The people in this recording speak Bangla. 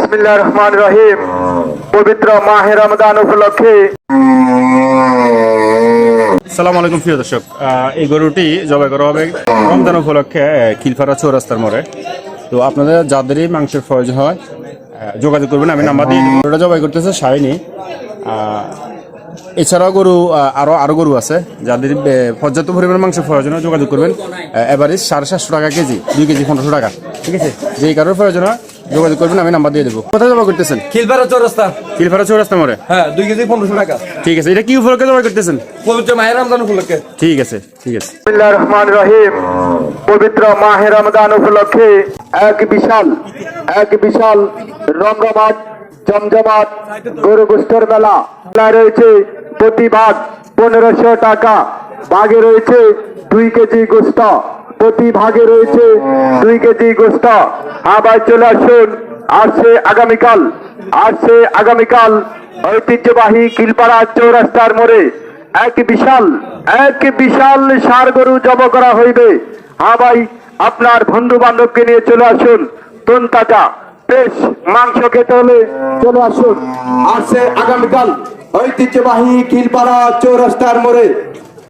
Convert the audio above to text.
বিসমিল্লাহির রহমানির রহিম। পবিত্র মাহে রমজান উপলক্ষে আসসালামু আলাইকুম প্রিয় দর্শক, এই গরুটি জবাই করা হবে রমজান উপলক্ষে খিলফাড়া চৌরাস্তার মোড়ে। তো আপনাদের যাদেরই মাংসের প্রয়োজন হয় যোগাযোগ করবেন, আমি নাম্বার দিয়ে দেবো। গরুটা জবাই করতেছে শাহিনী। এছাড়াও গরু আরও গরু আছে, যাদের পর্যাপ্ত পরিমাণ মাংসের প্রয়োজন হয় যোগাযোগ করবেন। এভারেজ 750 টাকা কেজি, 2 কেজি 1500 টাকা, ঠিক আছে। যেই কারোর প্রয়োজন হয় যোগাযোগ করবেন, আমি নাম্বার দিয়ে দেবো। কোথায় জবাই করতেছেন? খিলফাড়া চৌরাস্তা। খিলফাড়া চৌরাস্তা মোড়ে। হ্যাঁ, 2 কেজি 1500 টাকা। ঠিক আছে। এটা কি উপলক্ষে জবাই করতেছেন? পবিত্র মাহে রমজান উপলক্ষে। ঠিক আছে, ঠিক আছে। বিসমিল্লাহির রহমানির রহিম। পবিত্র মাহে রমজান উপলক্ষে এক বিশাল রমরমাট জমজমাট গরু গোষ্ঠের মেলা রয়েছে। প্রতি ভাগ 1500 টাকা, ভাগে রয়েছে 2 কেজি গোস্ত, প্রতি ভাগে রয়েছে 2 কেজি গোস্ত। আবার চলে আসুন, আসছে আগামীকাল ঐতিহ্যবাহী খিলপাড়া চৌরাস্তার মোড়ে এক বিশাল ষাঁড় গরু জবাই করা হইবে। হ্যাঁ ভাই, আপনার বন্ধু বান্ধবকে নিয়ে চলে আসুন। তুন তাজা বেশ মাংস খেতে হলে চলে আসুন। আসছে আগামীকাল ঐতিহ্যবাহী খিলপাড়া চৌরাস্তার মোড়ে